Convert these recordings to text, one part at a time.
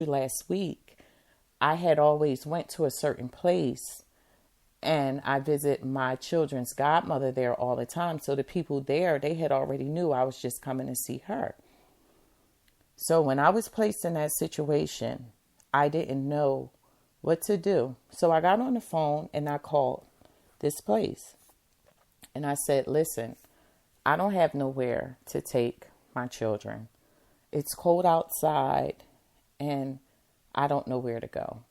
last week, I had always went to a certain place and I visit my children's godmother there all the time. So the people there, they had already knew I was just coming to see her. So when I was placed in that situation, I didn't know what to do. So I got on the phone and I called this place. And I said, listen, I don't have nowhere to take my children. It's cold outside and I don't know where to go.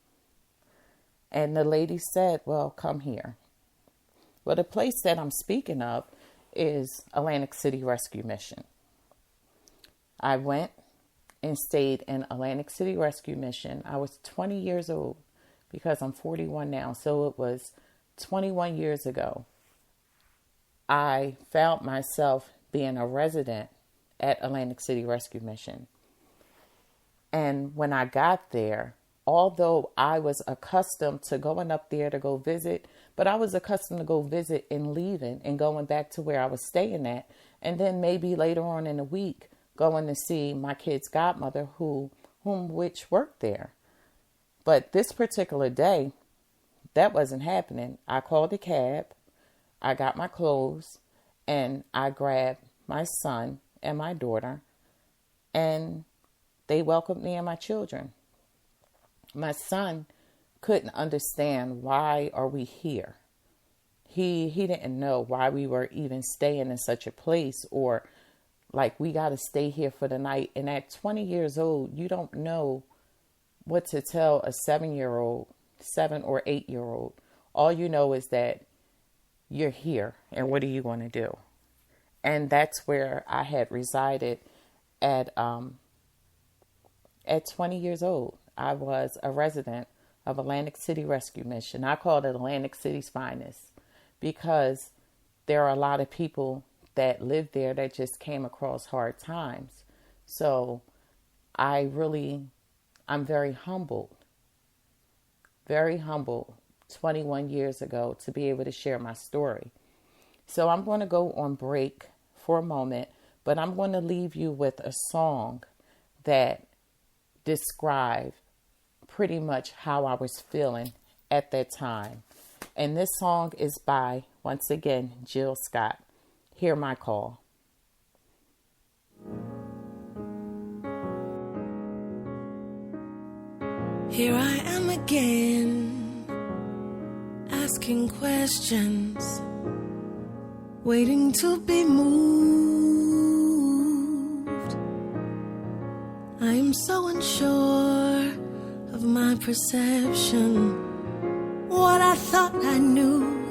And the lady said, well, come here. Well, the place that I'm speaking of is Atlantic City Rescue Mission. I went and stayed in Atlantic City Rescue Mission. I was 20 years old because I'm 41 now. So it was 21 years ago. I found myself being a resident at Atlantic City Rescue Mission. And when I got there, although I was accustomed to going up there to go visit, but I was accustomed to go visit and leaving and going back to where I was staying at. And then maybe later on in the week, going to see my kid's godmother which worked there. But this particular day, that wasn't happening. I called a cab, I got my clothes, and I grabbed my son and my daughter, and they welcomed me and my children. My son couldn't understand why are we here. He didn't know why we were even staying in such a place, or like we got to stay here for the night. And at 20 years old, you don't know what to tell a 7 or 8-year-old. All you know is that you're here and what are you going to do? And that's where I had resided at 20 years old. I was a resident of Atlantic City Rescue Mission. I called it Atlantic City's finest because there are a lot of people that live there that just came across hard times. So I'm very humbled 21 years ago to be able to share my story. So I'm going to go on break for a moment, but I'm going to leave you with a song that describes pretty much how I was feeling at that time. And this song is by, once again, Jill Scott. Hear My Call. Here I am again, asking questions, waiting to be moved. I am so unsure of my perception. What I thought I knew,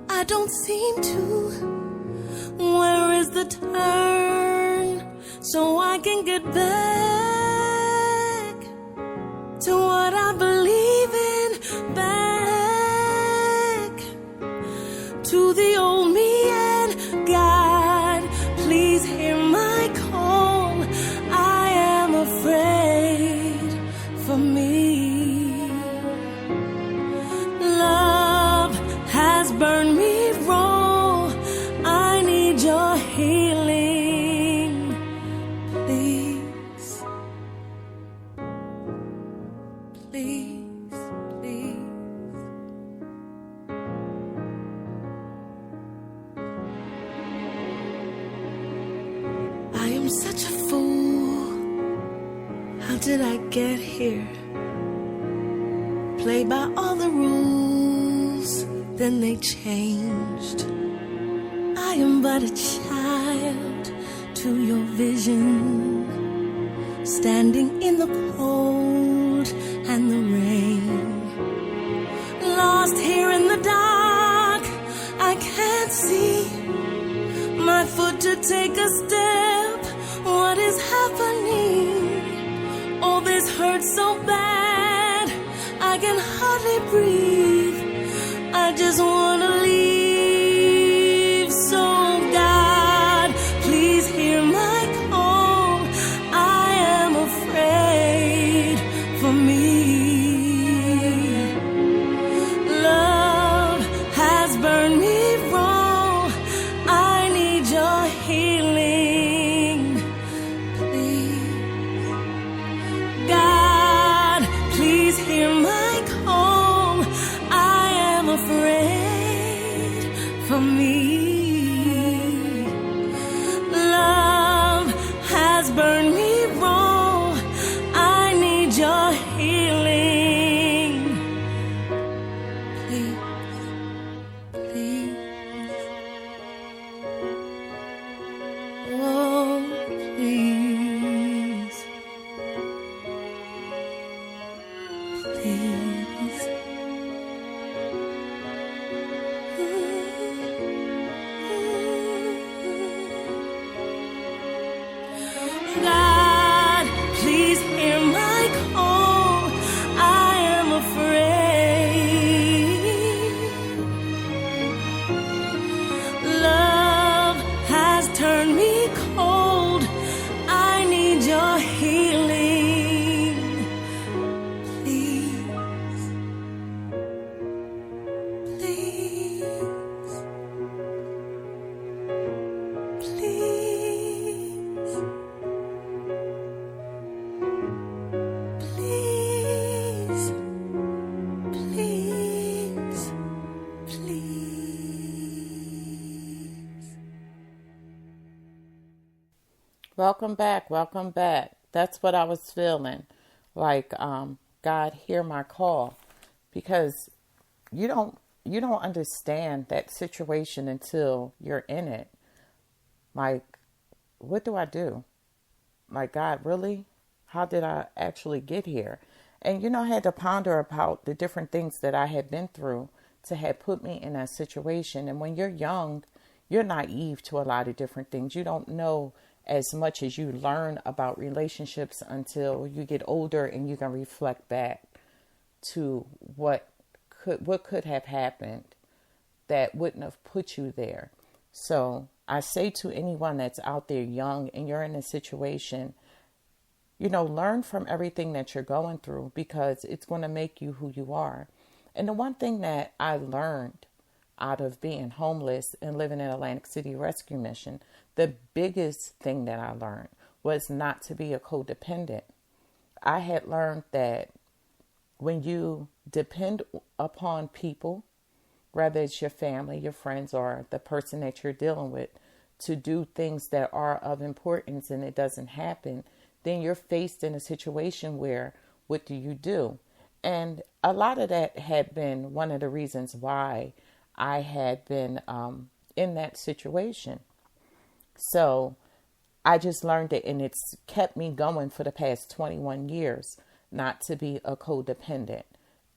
I don't seem to. Where is the turn so I can get back to what I believe in, back to the old me? And God, please hear my call. I am afraid for me. Love has burned me raw. I need your healing, please. Please, please. I am such a fool. How did I get here? Play by all the rules, then they changed. I am but a child to your vision, standing in the cold and the rain. Lost here in the dark, I can't see my foot to take a step. What is happening? Oh, this hurts so bad, I can hardly breathe. I just wanna leave. So God, please hear my call. I am afraid for me. Love has burned me raw. I need your healing, please. God, me. Love has burned me wrong. I need your healing. Please, please. Oh, please. Please. God, please hear my call. I am afraid. Love has turned me cold. I need your healing. Please, please, please, please, please, please. Welcome back. Welcome back. That's what I was feeling. Like, God, hear my call. Because you don't understand that situation until you're in it. Like, what do I do? Like, God, really? How did I actually get here? And, I had to ponder about the different things that I had been through to have put me in that situation. And when you're young, you're naive to a lot of different things. You don't know as much as you learn about relationships until you get older and you can reflect back to what could have happened that wouldn't have put you there. So I say to anyone that's out there young and you're in a situation, learn from everything that you're going through because it's going to make you who you are. And the one thing that I learned out of being homeless and living in Atlantic City Rescue Mission, the biggest thing that I learned was not to be a codependent. I had learned that when you depend upon people, whether it's your family, your friends, or the person that you're dealing with, to do things that are of importance and it doesn't happen, then you're faced in a situation where, what do you do? And a lot of that had been one of the reasons why I had been in that situation. So I just learned it, and it's kept me going for the past 21 years, not to be a codependent.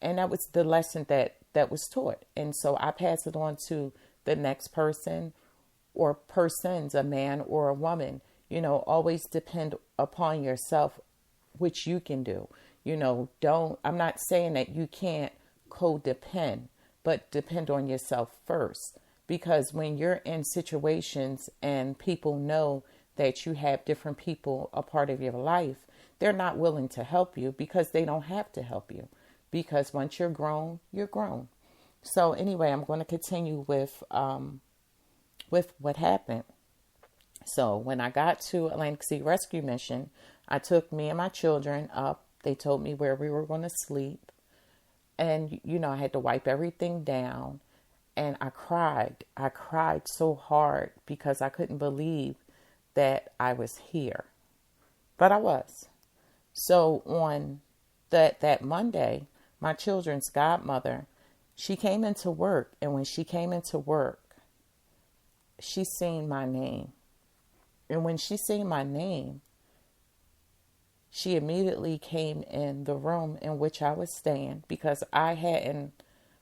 And that was the lesson that was taught. And so I pass it on to the next person or persons, a man or a woman. Always depend upon yourself, which you can do. I'm not saying that you can't codepend, but depend on yourself first. Because when you're in situations and people know that you have different people a part of your life, they're not willing to help you because they don't have to help you. Because once you're grown, you're grown. So anyway, I'm going to continue with what happened. So when I got to Atlantic City Rescue Mission, I took me and my children up. They told me where we were going to sleep. And, I had to wipe everything down. And I cried. I cried so hard because I couldn't believe that I was here. But I was. So on that Monday, my children's godmother, she came into work. And when she came into work, she seen my name. And when she seen my name, she immediately came in the room in which I was staying because I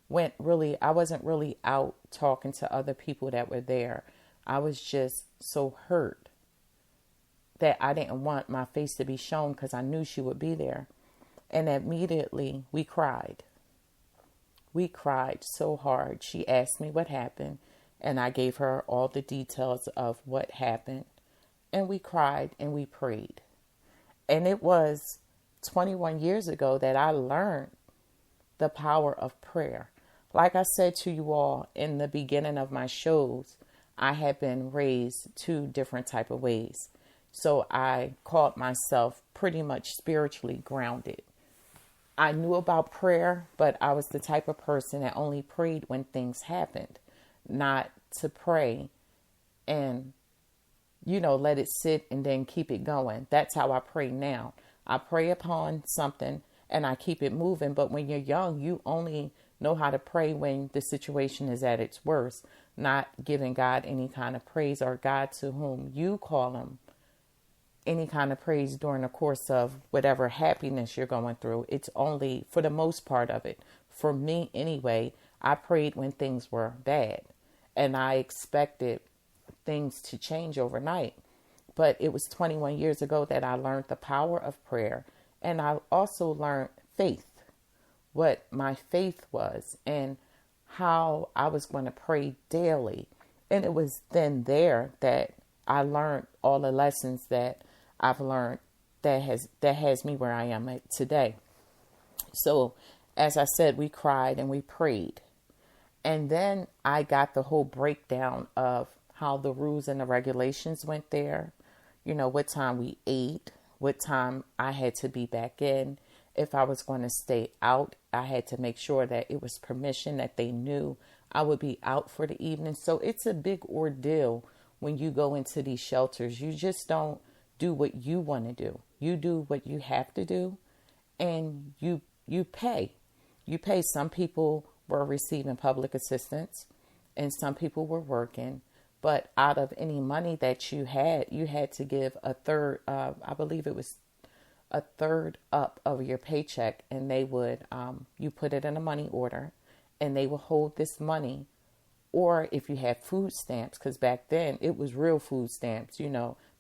wasn't really out talking to other people that were there. I was just so hurt that I didn't want my face to be shown because I knew she would be there. And immediately we cried. We cried so hard. She asked me what happened, and I gave her all the details of what happened. And we cried and we prayed. And it was 21 years ago that I learned the power of prayer. Like I said to you all in the beginning of my shows, I had been raised two different type of ways. So I called myself pretty much spiritually grounded. I knew about prayer, but I was the type of person that only prayed when things happened. not to pray and, let it sit and then keep it going. That's how I pray now. I pray upon something and I keep it moving. But when you're young, you only know how to pray when the situation is at its worst, not giving God any kind of praise, or God to whom you call him any kind of praise during the course of whatever happiness you're going through. It's only for the most part of it. For me anyway, I prayed when things were bad and I expected things to change overnight. But it was 21 years ago that I learned the power of prayer. And I also learned faith, what my faith was and how I was going to pray daily. And it was then there that I learned all the lessons that I've learned that has me where I am at today. So, as I said, we cried and we prayed. And then I got the whole breakdown of how the rules and the regulations went there. What time we ate, what time I had to be back in. If I was going to stay out, I had to make sure that it was permission, that they knew I would be out for the evening. So it's a big ordeal when you go into these shelters. You just don't do what you want to do. You do what you have to do, and you pay. You pay. Some people were receiving public assistance and some people were working. But out of any money that you had to give a third, I believe it was a third up of your paycheck, and they would, you put it in a money order and they will hold this money. Or if you had food stamps, because back then it was real food stamps,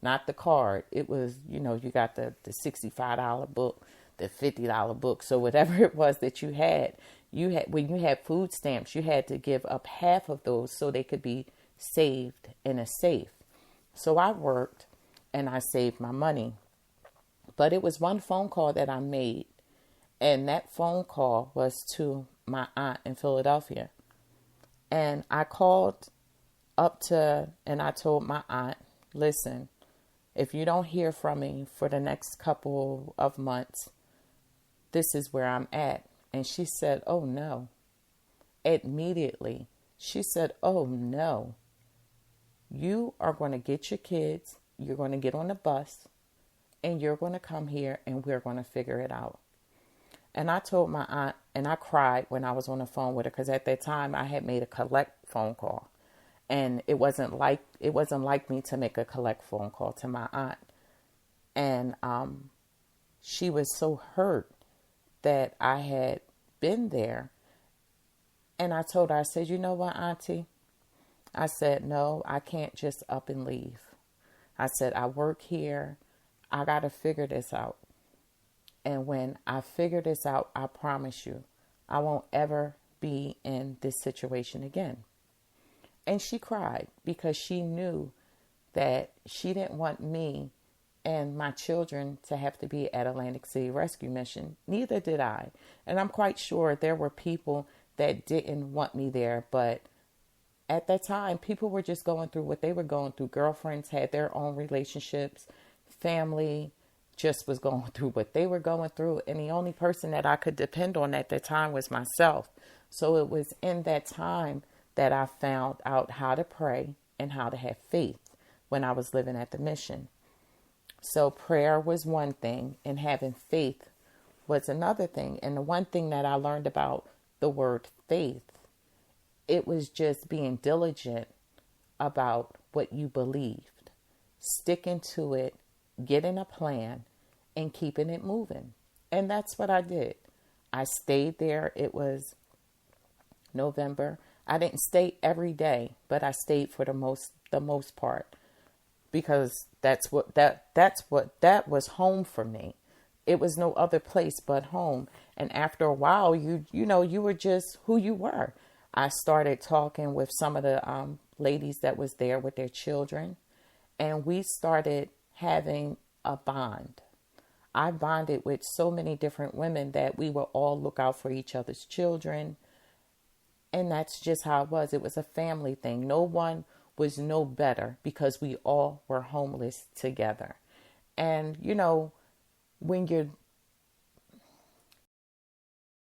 not the card. It was, you got the $65 book, the $50 book. So whatever it was that you had, when you had food stamps, you had to give up half of those so they could be saved in a safe. So I worked and I saved my money. But it was one phone call that I made, and that phone call was to my aunt in Philadelphia. And I called and I told my aunt, listen, if you don't hear from me for the next couple of months, this is where I'm at. And she said, oh no. Immediately, she said, oh no. You are going to get your kids, you're going to get on the bus, and you're going to come here and we're going to figure it out. And I told my aunt, and I cried when I was on the phone with her, because at that time I had made a collect phone call. And it wasn't like me to make a collect phone call to my aunt. And she was so hurt that I had been there. And I told her, I said, you know what, Auntie? I said, no, I can't just up and leave. I said, I work here. I got to figure this out. And when I figure this out, I promise you, I won't ever be in this situation again. And she cried because she knew that she didn't want me and my children to have to be at Atlantic City Rescue Mission. Neither did I. And I'm quite sure there were people that didn't want me there, but at that time, people were just going through what they were going through. Girlfriends had their own relationships. Family just was going through what they were going through. And the only person that I could depend on at that time was myself. So it was in that time that I found out how to pray and how to have faith when I was living at the mission. So prayer was one thing, and having faith was another thing. And the one thing that I learned about the word faith, it was just being diligent about what you believed, sticking to it, getting a plan, and keeping it moving. And that's what I did. I stayed there. It was November. I didn't stay every day, but I stayed for the most part, because that was home for me. It was no other place but home. And after a while, you were just who you were. I started talking with some of the ladies that was there with their children, and we started having a bond. I bonded with so many different women that we would all look out for each other's children. And that's just how it was. It was a family thing. No one was no better because we all were homeless together. And, when you're